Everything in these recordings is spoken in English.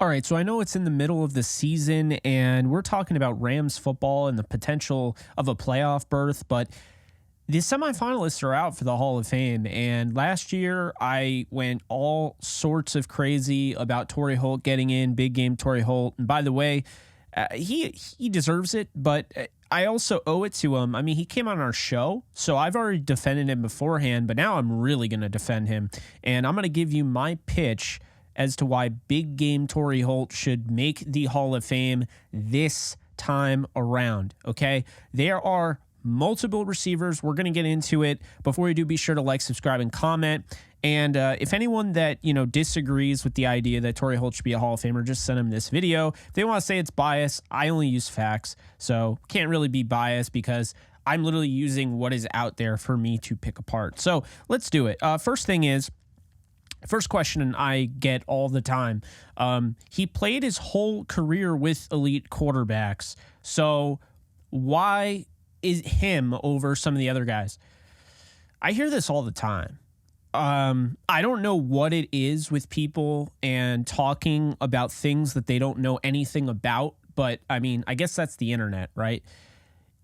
All right, so I know it's in the middle of the season and we're talking about Rams football and the potential of a playoff berth, but the semifinalists are out for the Hall of Fame. And last year, I went all sorts of crazy about Torry Holt getting in, big game Torry Holt. And by the way, he deserves it, but I also owe it to him. I mean, he came on our show, so I've already defended him beforehand, but now I'm really going to defend him. And I'm going to give you my pitch as to why big game Torry Holt should make the Hall of Fame this time around, okay? There are multiple receivers. We're going to get into it. Before we do, be sure to like, subscribe, and comment. And if anyone that, disagrees with the idea that Torry Holt should be a Hall of Famer, just send them this video. If they want to say it's biased, I only use facts, so can't really be biased because I'm literally using what is out there for me to pick apart. So let's do it. First question I get all the time. He played his whole career with elite quarterbacks. So why is him over some of the other guys? I hear this all the time. I don't know what it is with people and talking about things that they don't know anything about, but I mean, I guess that's the internet, right?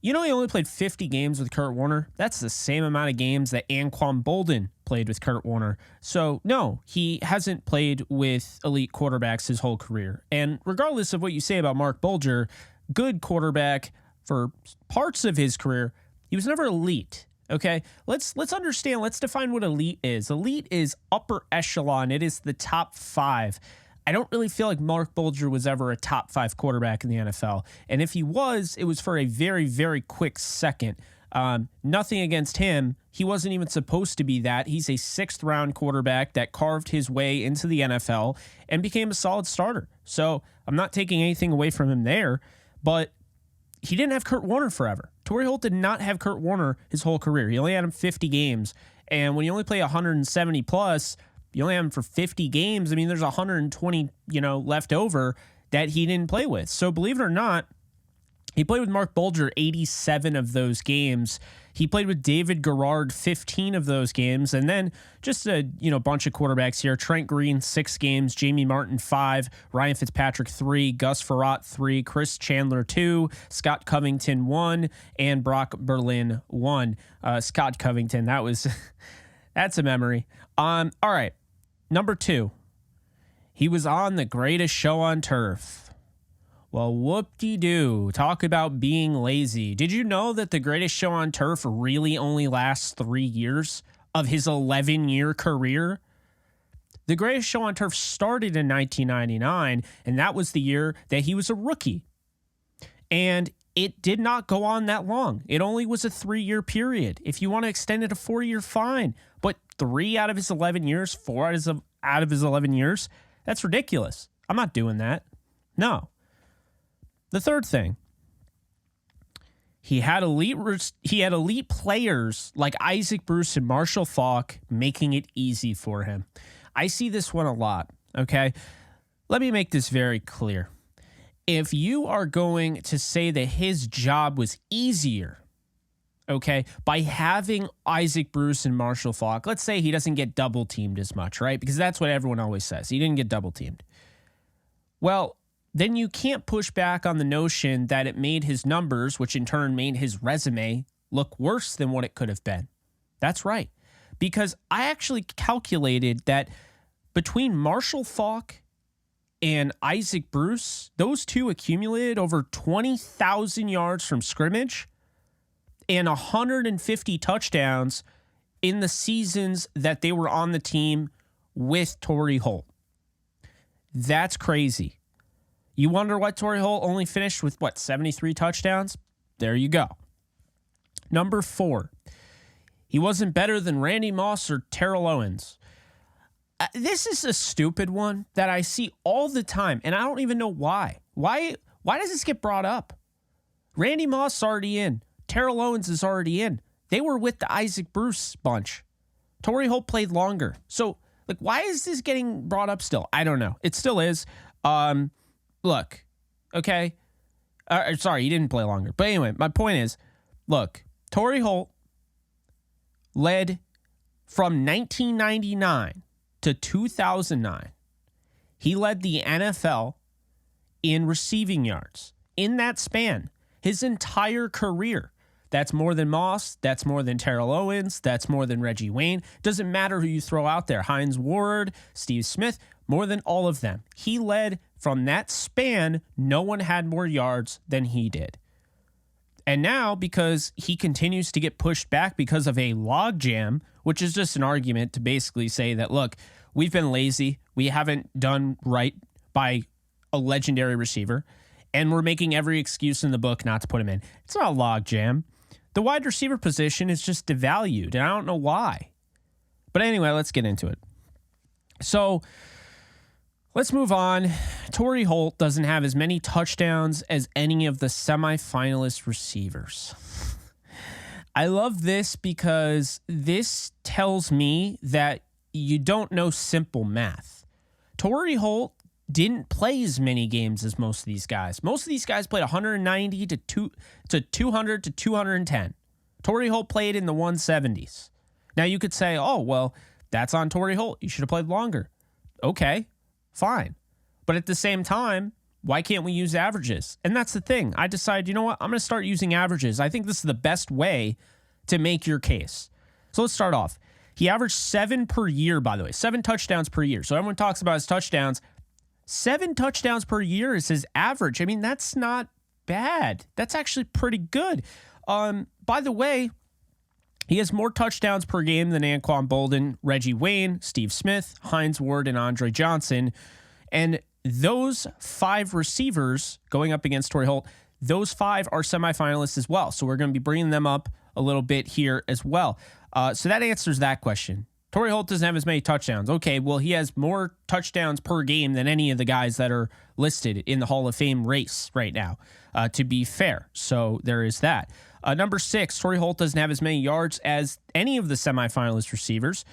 He only played 50 games with Kurt Warner. That's the same amount of games that Anquan Boldin played with Kurt Warner. So, no, he hasn't played with elite quarterbacks his whole career. And regardless of what you say about Mark Bulger, good quarterback for parts of his career, he was never elite. Okay, let's understand. Let's define what elite is. Elite is upper echelon. It is the top 5. I don't really feel like Mark Bulger was ever a top 5 quarterback in the NFL. And if he was, it was for a very, very quick second. Nothing against him. He wasn't even supposed to be that. He's a 6th round quarterback that carved his way into the NFL and became a solid starter. So I'm not taking anything away from him there, but he didn't have Kurt Warner forever. Torry Holt did not have Kurt Warner his whole career. He only had him 50 games. And when you only play 170 plus, you only have him for 50 games. I mean, there's 120, left over that he didn't play with. So believe it or not, he played with Mark Bulger 87 of those games. He played with David Garrard 15 of those games. And then just a bunch of quarterbacks here. Trent Green 6 games, Jamie Martin 5, Ryan Fitzpatrick 3, Gus Frerotte 3, Chris Chandler 2, Scott Covington 1, and Brock Berlin 1. Scott Covington, that's a memory. All right. Number 2, he was on the greatest show on turf. Well, whoop-de-doo. Talk about being lazy. Did you know that the greatest show on turf really only lasts 3 years of his 11-year career? The greatest show on turf started in 1999, and that was the year that he was a rookie. And it did not go on that long. It only was a 3-year period. If you want to extend it to 4 year, fine. But 3 out of his 11 years, 4 out of his 11 years, that's ridiculous. I'm not doing that. No. The third thing, he had elite players like Isaac Bruce and Marshall Faulk making it easy for him. I see this one a lot, okay? Let me make this very clear. If you are going to say that his job was easier, okay, by having Isaac Bruce and Marshall Faulk, let's say he doesn't get double teamed as much, right? Because that's what everyone always says. He didn't get double teamed. Well, then you can't push back on the notion that it made his numbers, which in turn made his resume, look worse than what it could have been. That's right. Because I actually calculated that between Marshall Faulk and Isaac Bruce, those two accumulated over 20,000 yards from scrimmage and 150 touchdowns in the seasons that they were on the team with Torry Holt. That's crazy. You wonder what Torry Holt only finished with, 73 touchdowns? There you go. Number 4, he wasn't better than Randy Moss or Terrell Owens. This is a stupid one that I see all the time, and I don't even know why. Why does this get brought up? Randy Moss is already in. Terrell Owens is already in. They were with the Isaac Bruce bunch. Torry Holt played longer. So, why is this getting brought up still? I don't know. It still is. Look, okay. Sorry, he didn't play longer. But anyway, my point is, look, Torry Holt led from 1999 to 2009. He led the NFL in receiving yards in that span his entire career. That's more than Moss. That's more than Terrell Owens. That's more than Reggie Wayne. Doesn't matter who you throw out there. Hines Ward, Steve Smith, more than all of them. He led from that span. No one had more yards than he did. And now, because he continues to get pushed back because of a logjam, which is just an argument to basically say that, look, we've been lazy. We haven't done right by a legendary receiver, and we're making every excuse in the book not to put him in. It's not a logjam. The wide receiver position is just devalued, and I don't know why. But anyway, let's get into it. So let's move on. Torry Holt doesn't have as many touchdowns as any of the semifinalist receivers. I love this because this tells me that you don't know simple math. Torry Holt didn't play as many games as most of these guys. Most of these guys played 190 to 200 to 210. Torry Holt played in the 170s. Now you could say, oh, well, that's on Torry Holt. You should have played longer. Okay, fine. But at the same time, why can't we use averages? And that's the thing. I decided, you know what? I'm going to start using averages. I think this is the best way to make your case. So let's start off. He averaged 7 per year, by the way, 7 touchdowns per year. So everyone talks about his touchdowns. 7 touchdowns per year is his average. I mean, that's not bad. That's actually pretty good. By the way, he has more touchdowns per game than Anquan Boldin, Reggie Wayne, Steve Smith, Hines Ward, and Andre Johnson. And those 5 receivers going up against Torry Holt, those 5 are semifinalists as well. So we're going to be bringing them up a little bit here as well. So that answers that question. Torry Holt doesn't have as many touchdowns. Okay, well, he has more touchdowns per game than any of the guys that are listed in the Hall of Fame race right now, to be fair. So there is that. Number 6, Torry Holt doesn't have as many yards as any of the semifinalist receivers.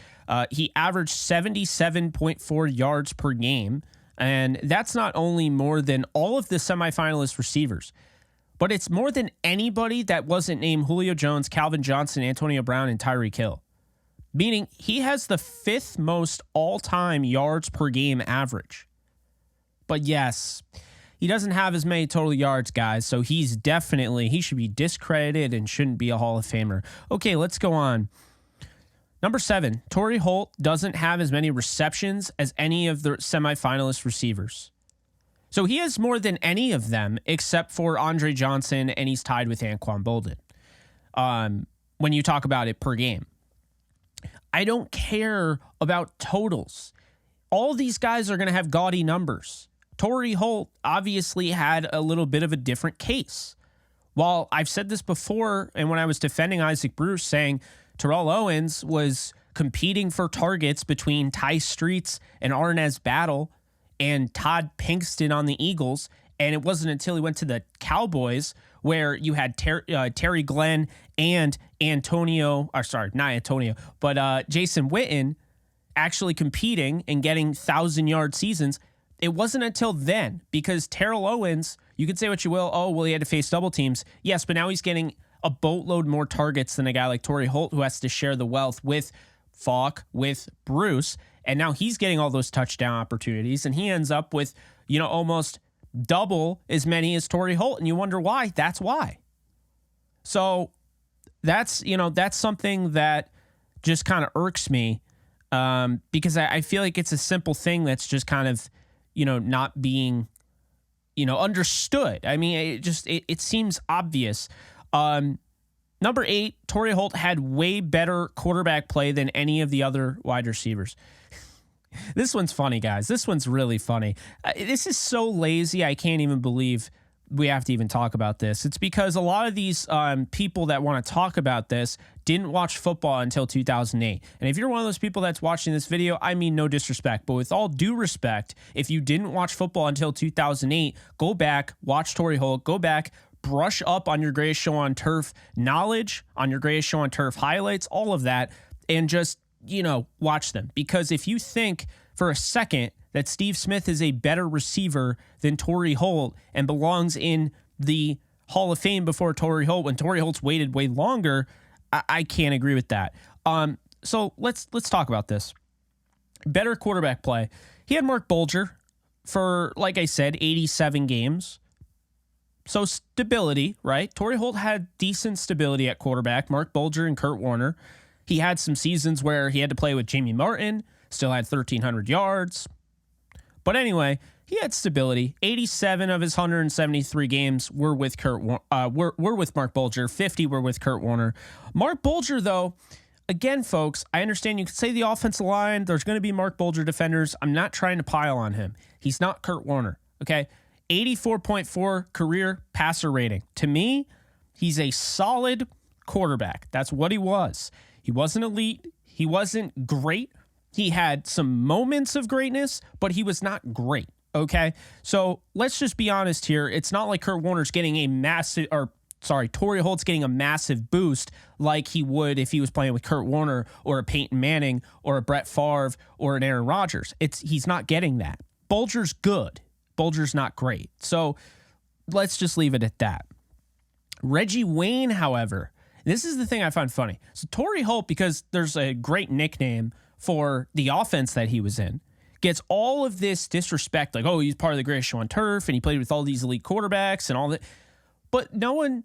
He averaged 77.4 yards per game, and that's not only more than all of the semifinalist receivers, but it's more than anybody that wasn't named Julio Jones, Calvin Johnson, Antonio Brown, and Tyreek Hill. Meaning he has the 5th most all-time yards per game average. But yes, he doesn't have as many total yards, guys, so he should be discredited and shouldn't be a Hall of Famer. Okay, let's go on. Number 7, Torry Holt doesn't have as many receptions as any of the semifinalist receivers. So he has more than any of them except for Andre Johnson, and he's tied with Anquan Boldin when you talk about it per game. I don't care about totals. All these guys are going to have gaudy numbers. Torry Holt obviously had a little bit of a different case. While I've said this before, and when I was defending Isaac Bruce, saying Terrell Owens was competing for targets between Ty Streets and Arnaz Battle and Todd Pinkston on the Eagles, and it wasn't until he went to the Cowboys where you had Terry Glenn and Jason Witten actually competing and getting 1,000-yard seasons. It wasn't until then, because Terrell Owens, you could say what you will, oh, well, he had to face double teams. Yes, but now he's getting a boatload more targets than a guy like Torry Holt, who has to share the wealth with Faulk, with Bruce, and now he's getting all those touchdown opportunities, and he ends up with, almost double as many as Torry Holt, and you wonder why. That's why. So that's something that just kind of irks me, because I feel like it's a simple thing that's just kind of, not being, understood. I mean, it seems obvious. Number 8, Torry Holt had way better quarterback play than any of the other wide receivers. This one's funny, guys. This one's really funny. This is so lazy, I can't even believe we have to even talk about this. It's because a lot of these people that want to talk about this didn't watch football until 2008. And if you're one of those people that's watching this video, I mean no disrespect, but with all due respect, if you didn't watch football until 2008, go back, watch Torry Holt, go back, brush up on your Greatest Show on Turf knowledge, on your Greatest Show on Turf highlights, all of that, and just, watch them. Because if you think for a second that Steve Smith is a better receiver than Torry Holt and belongs in the Hall of Fame before Torry Holt, when Torry Holt's waited way longer, I can't agree with that. So let's talk about this. Better quarterback play. He had Mark Bulger, for, like I said, 87 games. So stability, right? Torry Holt had decent stability at quarterback. Mark Bulger and Kurt Warner. He had some seasons where he had to play with Jamie Martin, still had 1,300 yards. But anyway, he had stability. 87 of his 173 games were with were with Mark Bulger. 50 were with Kurt Warner. Mark Bulger, though, again, folks, I understand you could say the offensive line. There's going to be Mark Bulger defenders. I'm not trying to pile on him. He's not Kurt Warner, okay? 84.4 career passer rating. To me, he's a solid quarterback. That's what he was. He wasn't elite. He wasn't great. He had some moments of greatness, but he was not great, okay? So let's just be honest here. It's not like Kurt Warner's getting a massive, Torry Holt's getting a massive boost like he would if he was playing with Kurt Warner or a Peyton Manning or a Brett Favre or an Aaron Rodgers. He's not getting that. Bulger's good. Bulger's not great. So let's just leave it at that. Reggie Wayne, however, this is the thing I find funny. So Torry Holt, because there's a great nickname for the offense that he was in, gets all of this disrespect, like, oh, he's part of the greatest show on turf, and he played with all these elite quarterbacks and all that. But no one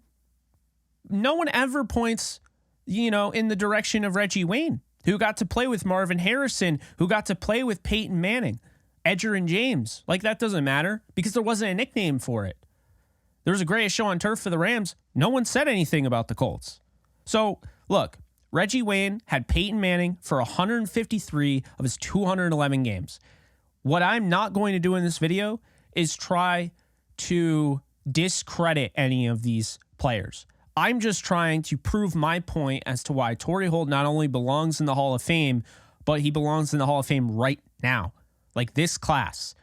ever points, in the direction of Reggie Wayne, who got to play with Marvin Harrison, who got to play with Peyton Manning, Edger and James. Like, that doesn't matter because there wasn't a nickname for it. There was a greatest show on turf for the Rams. No one said anything about the Colts. So, look, Reggie Wayne had Peyton Manning for 153 of his 211 games. What I'm not going to do in this video is try to discredit any of these players. I'm just trying to prove my point as to why Torry Holt not only belongs in the Hall of Fame, but he belongs in the Hall of Fame right now. Like this class.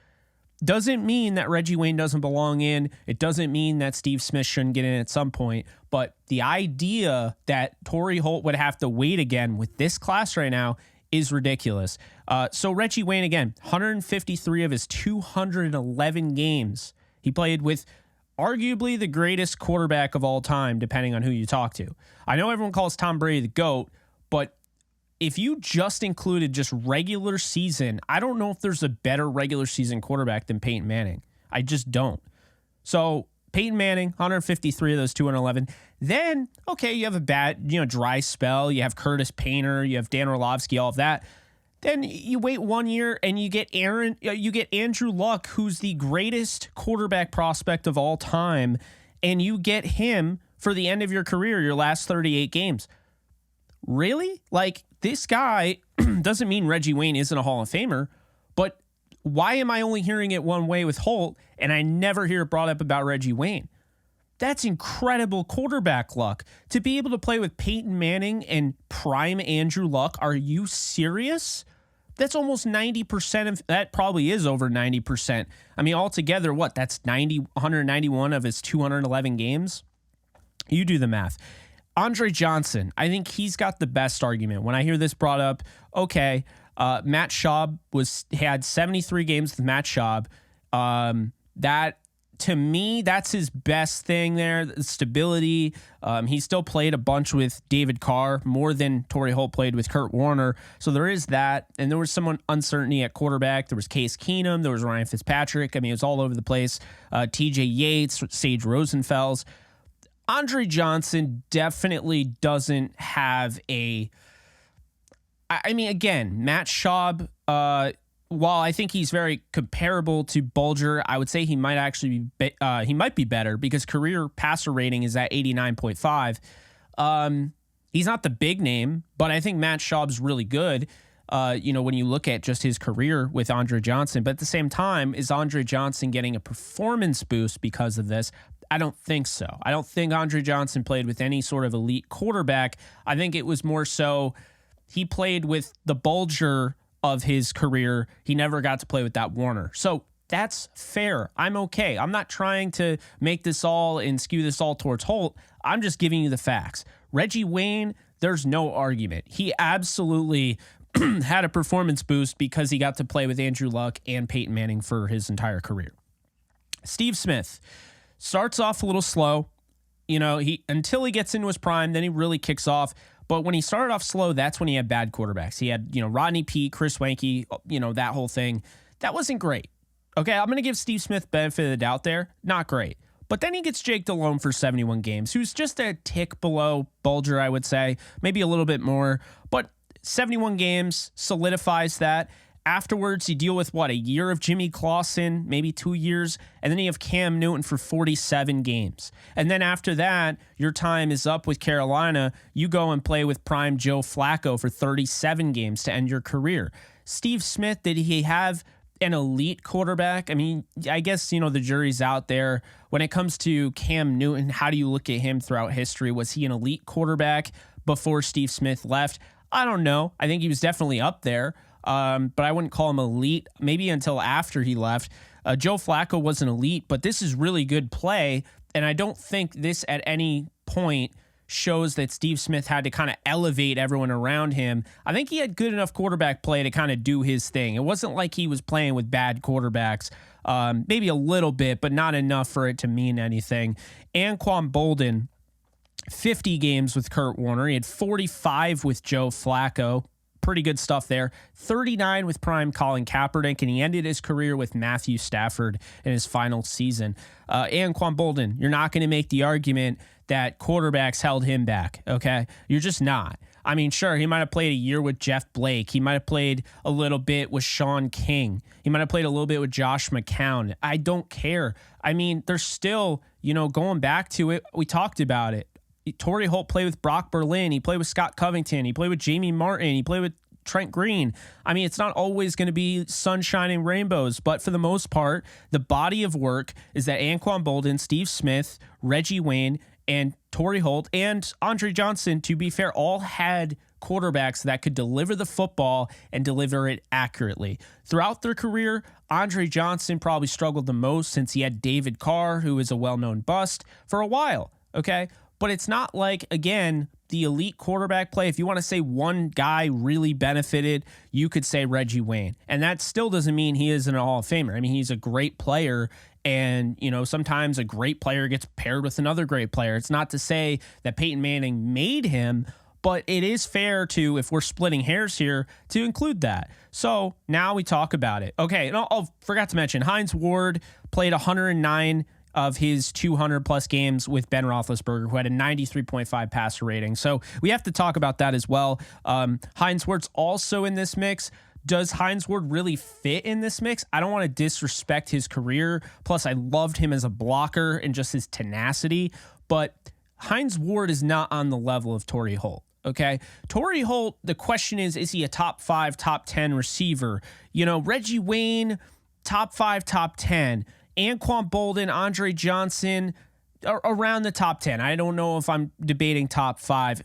Doesn't mean that Reggie Wayne doesn't belong in. It doesn't mean that Steve Smith shouldn't get in at some point. But the idea that Torry Holt would have to wait again with this class right now is ridiculous. So Reggie Wayne, again, 153 of his 211 games. He played with arguably the greatest quarterback of all time, depending on who you talk to. I know everyone calls Tom Brady the GOAT, but if you just included just regular season, I don't know if there's a better regular season quarterback than Peyton Manning. I just don't. So Peyton Manning, 153 of those 211. Then, okay, you have a bad, dry spell. You have Curtis Painter. You have Dan Orlovsky, all of that. Then you wait 1 year and you get Andrew Luck, who's the greatest quarterback prospect of all time, and you get him for the end of your career, your last 38 games. Really? Like, this guy doesn't mean Reggie Wayne isn't a Hall of Famer, but why am I only hearing it one way with Holt and I never hear it brought up about Reggie Wayne? That's incredible quarterback luck. To be able to play with Peyton Manning and prime Andrew Luck, are you serious? That's almost 90% of that, probably is over 90%. I mean, altogether, what? That's 191 of his 211 games? You do the math. Andre Johnson, I think he's got the best argument. When I hear this brought up, okay, Matt Schaub had 73 games with Matt Schaub. That, to me, that's his best thing there, the stability. He still played a bunch with David Carr, more than Torry Holt played with Kurt Warner. So there is that. And there was some uncertainty at quarterback. There was Case Keenum. There was Ryan Fitzpatrick. I mean, it was all over the place. TJ Yates, Sage Rosenfels. Andre Johnson definitely doesn't have again, Matt Schaub, while I think he's very comparable to Bulger, I would say he might actually be better because career passer rating is at 89.5. He's not the big name, but I think Matt Schaub's really good. When you look at just his career with Andre Johnson, but at the same time, is Andre Johnson getting a performance boost because of this? I don't think so. I don't think Andre Johnson played with any sort of elite quarterback. I think it was more so he played with the Bulger of his career. He never got to play with that Warner. So that's fair. I'm okay. I'm not trying to make this all and skew this all towards Holt. I'm just giving you the facts. Reggie Wayne, there's no argument. He absolutely had a performance boost because he got to play with Andrew Luck and Peyton Manning for his entire career. Steve Smith starts off a little slow, until he gets into his prime, then he really kicks off. But when he started off slow, that's when he had bad quarterbacks. He had, Rodney Peete, Chris Wenke, that whole thing. That wasn't great. Okay, I'm going to give Steve Smith benefit of the doubt there. Not great. But then he gets Jake Delhomme for 71 games, who's just a tick below Bulger, I would say, maybe a little bit more. But 71 games solidifies that. Afterwards, you deal with, a year of Jimmy Clausen, maybe 2 years, and then you have Cam Newton for 47 games. And then after that, your time is up with Carolina. You go and play with prime Joe Flacco for 37 games to end your career. Steve Smith, did he have an elite quarterback? I mean, I guess, the jury's out there. When it comes to Cam Newton, how do you look at him throughout history? Was he an elite quarterback before Steve Smith left? I don't know. I think he was definitely up there. But I wouldn't call him elite, maybe until after he left. Joe Flacco was an elite, but this is really good play, and I don't think this at any point shows that Steve Smith had to kind of elevate everyone around him. I think he had good enough quarterback play to kind of do his thing. It wasn't like he was playing with bad quarterbacks, maybe a little bit, but not enough for it to mean anything. Anquan Boldin, 50 games with Kurt Warner. He had 45 with Joe Flacco. Pretty good stuff there. 39 with prime Colin Kaepernick, and he ended his career with Matthew Stafford in his final season. Anquan Boldin, you're not going to make the argument that quarterbacks held him back, okay? You're just not. I mean, sure, he might have played a year with Jeff Blake. He might have played a little bit with Sean King. He might have played a little bit with Josh McCown. I don't care. I mean, there's still, going back to it, we talked about it. Torry Holt played with Brock Berlin. He played with Scott Covington. He played with Jamie Martin. He played with Trent Green. I mean, it's not always going to be sunshine and rainbows, but for the most part, the body of work is that Anquan Boldin, Steve Smith, Reggie Wayne, and Torry Holt, and Andre Johnson, to be fair, all had quarterbacks that could deliver the football and deliver it accurately. Throughout their career, Andre Johnson probably struggled the most since he had David Carr, who is a well-known bust, for a while, okay? But it's not like, again, the elite quarterback play. If you want to say one guy really benefited, you could say Reggie Wayne. And that still doesn't mean he isn't a Hall of Famer. I mean, he's a great player. And, sometimes a great player gets paired with another great player. It's not to say that Peyton Manning made him, but it is fair to, if we're splitting hairs here, to include that. So now we talk about it. Okay, and I forgot to mention, Hines Ward played 109 of his 200-plus games with Ben Roethlisberger, who had a 93.5 passer rating. So we have to talk about that as well. Hines Ward's also in this mix. Does Hines Ward really fit in this mix? I don't want to disrespect his career. Plus, I loved him as a blocker and just his tenacity. But Hines Ward is not on the level of Torry Holt. Okay, Torry Holt, the question is he a top 5, top 10 receiver? Reggie Wayne, top 5, top 10. Anquan Boldin, Andre Johnson, around the top 10. I don't know if I'm debating top 5.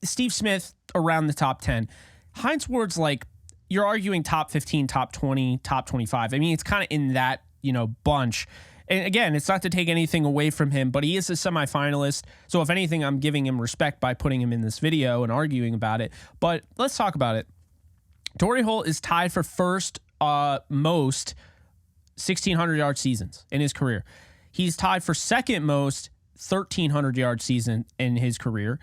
Steve Smith, around the top 10. Hines Ward's like, you're arguing top 15, top 20, top 25. I mean, it's kind of in that, bunch. And again, it's not to take anything away from him, but he is a semifinalist. So if anything, I'm giving him respect by putting him in this video and arguing about it. But let's talk about it. Torry Holt is tied for first most 1,600-yard seasons in his career. He's tied for second most 1,300-yard season in his career.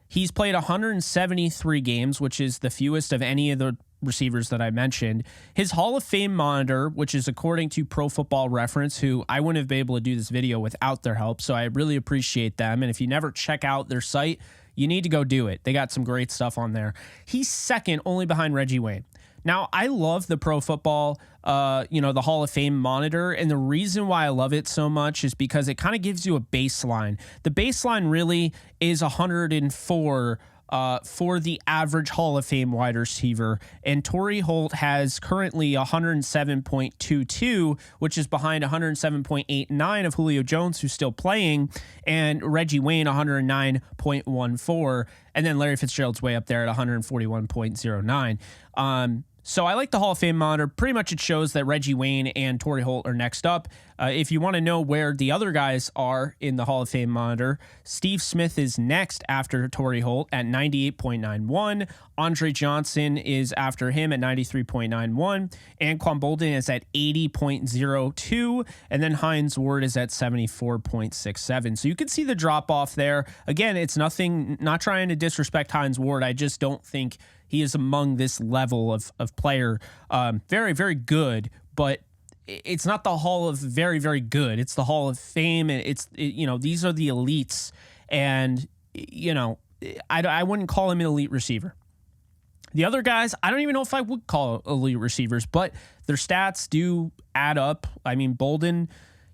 He's played 173 games, which is the fewest of any of the receivers that I mentioned. His Hall of Fame monitor, which is according to Pro Football Reference, who I wouldn't have been able to do this video without their help, so I really appreciate them. And if you never check out their site, you need to go do it. They got some great stuff on there. He's second only behind Reggie Wayne. Now, I love the Pro Football, the Hall of Fame monitor, and the reason why I love it so much is because it kind of gives you a baseline. The baseline really is 104 for the average Hall of Fame wide receiver, and Torry Holt has currently 107.22, which is behind 107.89 of Julio Jones, who's still playing, and Reggie Wayne 109.14, and then Larry Fitzgerald's way up there at 141.09. So I like the Hall of Fame monitor. Pretty much it shows that Reggie Wayne and Torry Holt are next up. If you want to know where the other guys are in the Hall of Fame monitor, Steve Smith is next after Torry Holt at 98.91. Andre Johnson is after him at 93.91. Anquan Boldin is at 80.02. And then Hines Ward is at 74.67. So you can see the drop off there. Again, it's nothing, not trying to disrespect Hines Ward. I just don't think he is among this level of player. Very, very good, but it's not the Hall of very, very good. It's the Hall of Fame. And these are the elites. And, I wouldn't call him an elite receiver. The other guys, I don't even know if I would call elite receivers, but their stats do add up. I mean, Bolden,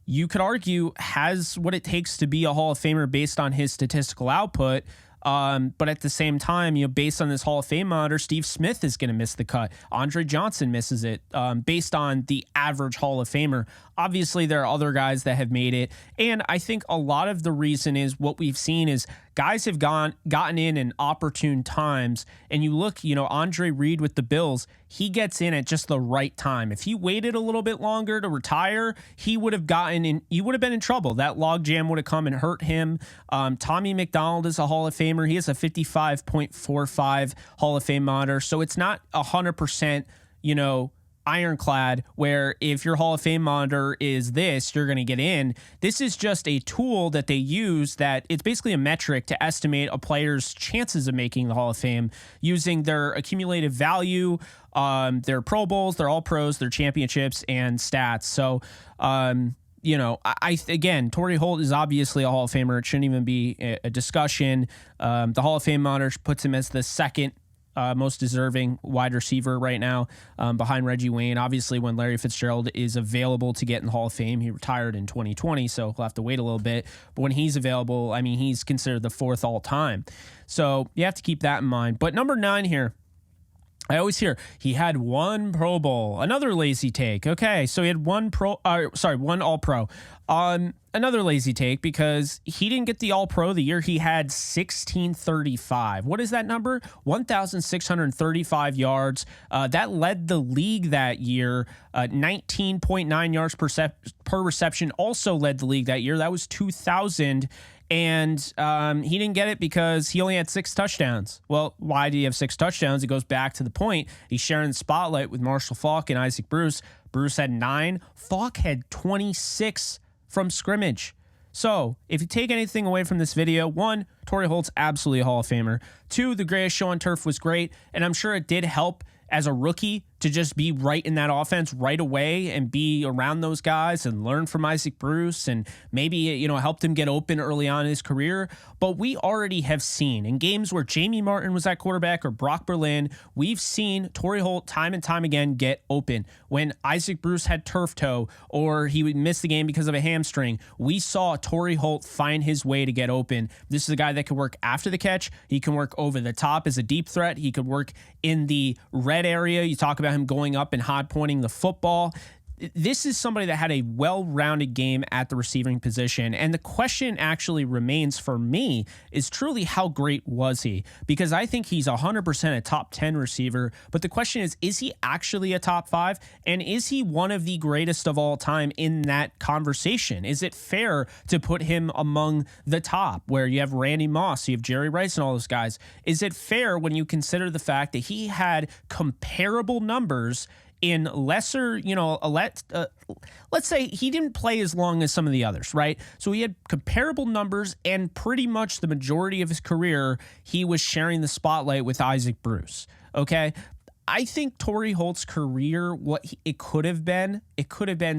you could argue, has what it takes to be a Hall of Famer based on his statistical output. But at the same time, based on this Hall of Fame monitor, Steve Smith is going to miss the cut. Andre Johnson misses it based on the average Hall of Famer. Obviously, there are other guys that have made it. And I think a lot of the reason is what we've seen is guys have gotten in opportune times. And you look, Andre Reed with the Bills, he gets in at just the right time. If he waited a little bit longer to retire, he would have been in trouble. That logjam would have come and hurt him. Tommy McDonald is a Hall of Famer. He has a 55.45 Hall of Fame monitor. So it's not 100%, ironclad, where if your Hall of Fame monitor is this, you're going to get in. This is just a tool that they use that it's basically a metric to estimate a player's chances of making the Hall of Fame using their accumulated value, their Pro Bowls, their All Pros, their championships, and stats. So, again, Torry Holt is obviously a Hall of Famer. It shouldn't even be a discussion. The Hall of Fame monitor puts him as the second most deserving wide receiver right now, behind Reggie Wayne. Obviously, when Larry Fitzgerald is available to get in the Hall of Fame, he retired in 2020, so he'll have to wait a little bit. But when he's available, I mean, he's considered the fourth all time. So you have to keep that in mind. But number 9 here, I always hear he had one Pro Bowl. Another lazy take. Okay, so he had one All-Pro. Another lazy take because he didn't get the All-Pro the year he had 1,635. What is that number? 1,635 yards. That led the league that year. 19.9 yards per reception also led the league that year. That was 2,000. And he didn't get it because he only had 6 touchdowns. Well, why did he have 6 touchdowns? It goes back to the point. He's sharing the spotlight with Marshall Faulk and Isaac Bruce. Bruce had 9. Faulk had 26 from scrimmage. So if you take anything away from this video, 1, Torry Holt's absolutely a Hall of Famer. 2, the greatest show on turf was great. And I'm sure it did help as a rookie to just be right in that offense right away and be around those guys and learn from Isaac Bruce and maybe, helped him get open early on in his career. But we already have seen in games where Jamie Martin was at quarterback or Brock Berlin, we've seen Torry Holt time and time again get open. When Isaac Bruce had turf toe or he would miss the game because of a hamstring, we saw Torry Holt find his way to get open. This is a guy that could work after the catch. He can work over the top as a deep threat. He could work in the red area. You talk about him going up and hard pointing the football. This is somebody that had a well-rounded game at the receiving position. And the question actually remains for me is truly how great was he? Because I think he's 100% a top 10 receiver. But the question is he actually a top 5? And is he one of the greatest of all time in that conversation? Is it fair to put him among the top where you have Randy Moss, you have Jerry Rice and all those guys? Is it fair when you consider the fact that he had comparable numbers in lesser, let's say he didn't play as long as some of the others, right? So he had comparable numbers, and pretty much the majority of his career, he was sharing the spotlight with Isaac Bruce, okay? I think Torry Holt's career, it could have been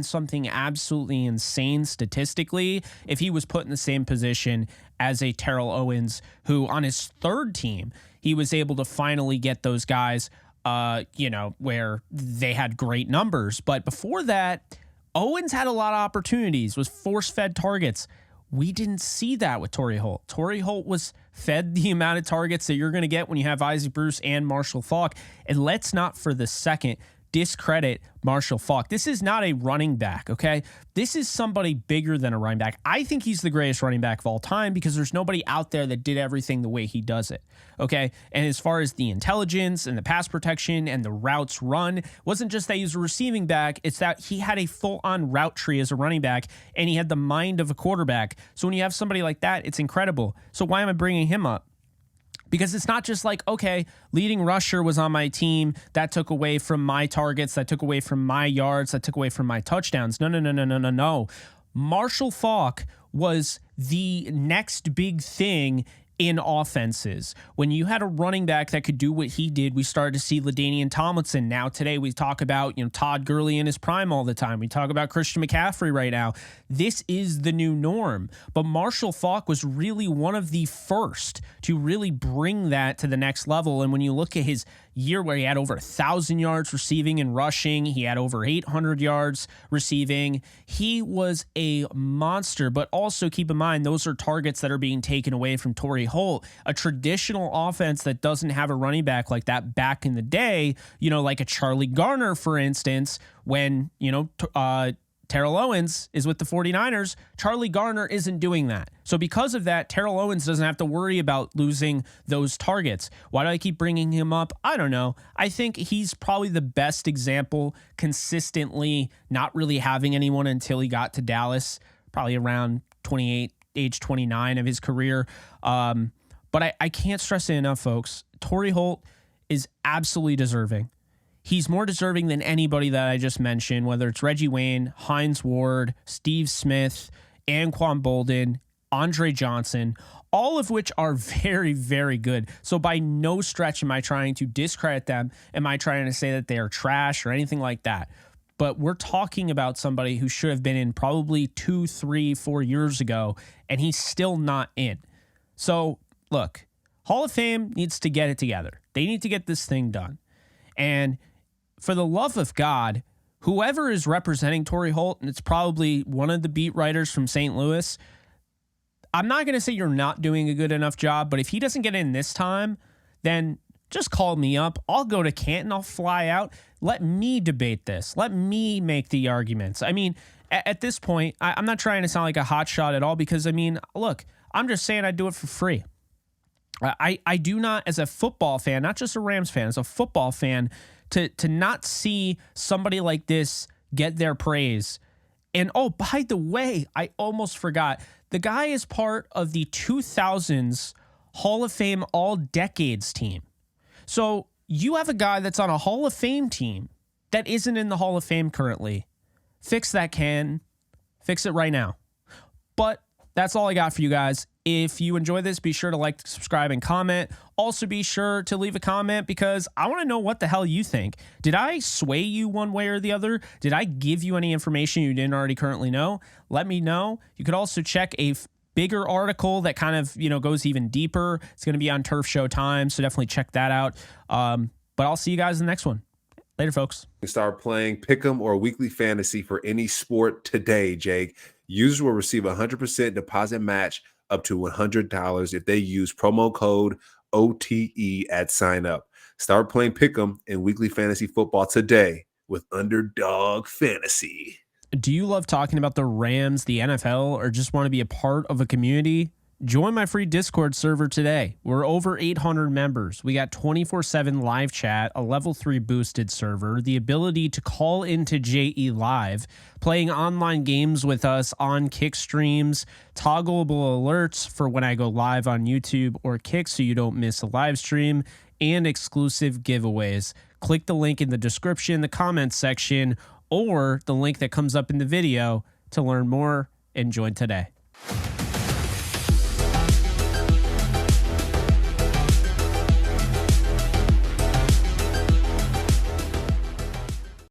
something absolutely insane statistically if he was put in the same position as a Terrell Owens, who on his 3rd team, he was able to finally get those guys where they had great numbers. But before that, Owens had a lot of opportunities, was force-fed targets. We didn't see that with Torry Holt. Torry Holt was fed the amount of targets that you're going to get when you have Isaac Bruce and Marshall Faulk. And let's not for the second discredit Marshall Faulk. This is not a running back, okay? This is somebody bigger than a running back. I think he's the greatest running back of all time because there's nobody out there that did everything the way he does it, okay? And as far as the intelligence and the pass protection and the routes run, it wasn't just that he was a receiving back, it's that he had a full-on route tree as a running back and he had the mind of a quarterback. So when you have somebody like that, it's incredible. So why am I bringing him up? Because it's not just like, okay, leading rusher was on my team. That took away from my targets. That took away from my yards. That took away from my touchdowns. No. Marshall Faulk was the next big thing in offenses. When you had a running back that could do what he did, we started to see LaDainian Tomlinson. Now today we talk about, Todd Gurley in his prime all the time. We talk about Christian McCaffrey right now. This is the new norm. But Marshall Faulk was really one of the first to really bring that to the next level. And when you look at his year where he had over 1,000 yards receiving and rushing, he had over 800 yards receiving. He was a monster, but also keep in mind, those are targets that are being taken away from Torry Holt, a traditional offense that doesn't have a running back like that back in the day, like a Charlie Garner, for instance, when, Terrell Owens is with the 49ers. Charlie Garner isn't doing that. So because of that, Terrell Owens doesn't have to worry about losing those targets. Why do I keep bringing him up? I don't know. I think he's probably the best example consistently not really having anyone until he got to Dallas, probably around 28, age 29 of his career. But I can't stress it enough, folks. Torry Holt is absolutely deserving. He's more deserving than anybody that I just mentioned, whether it's Reggie Wayne, Hines Ward, Steve Smith, Anquan Bolden, Andre Johnson, all of which are very, very good. So by no stretch am I trying to discredit them. Am I trying to say that they are trash or anything like that? But we're talking about somebody who should have been in probably 2, 3, 4 years ago, and he's still not in. So look, Hall of Fame needs to get it together. They need to get this thing done. And for the love of God, whoever is representing Torry Holt, and it's probably one of the beat writers from St. Louis, I'm not going to say you're not doing a good enough job, but if he doesn't get in this time, then just call me up. I'll go to Canton. I'll fly out. Let me debate this. Let me make the arguments. I mean, at this point, I'm not trying to sound like a hotshot at all because, look, I'm just saying I'd do it for free. I do not, as a football fan, not just a Rams fan, as a football fan, to not see somebody like this get their praise. And oh, by the way, I almost forgot. The guy is part of the 2000s Hall of Fame All-Decades team. So you have a guy that's on a Hall of Fame team that isn't in the Hall of Fame currently. Fix that, Ken. Fix it right now. But that's all I got for you guys. If you enjoy this, be sure to like, subscribe, and comment. Also, be sure to leave a comment because I want to know what the hell you think. Did I sway you one way or the other? Did I give you any information you didn't already currently know? Let me know. You could also check a bigger article that kind of, goes even deeper. It's going to be on Turf Show Time, so definitely check that out. But I'll see you guys in the next one. Later, folks. Start playing Pick'em or Weekly Fantasy for any sport today, Jake. Users will receive a 100% deposit match up to $100 if they use promo code OTE at sign up. Start playing Pick'em and Weekly Fantasy Football today with Underdog Fantasy. Do you love talking about the Rams, the NFL, or just want to be a part of a community? Join my free Discord server today. We're over 800 members. We got 24/7 live chat, a level 3 boosted server, the ability to call into JE Live, playing online games with us on Kick streams, toggleable alerts for when I go live on YouTube or Kick so you don't miss a live stream, and exclusive giveaways. Click the link in the description, the comments section, or the link that comes up in the video to learn more and join today.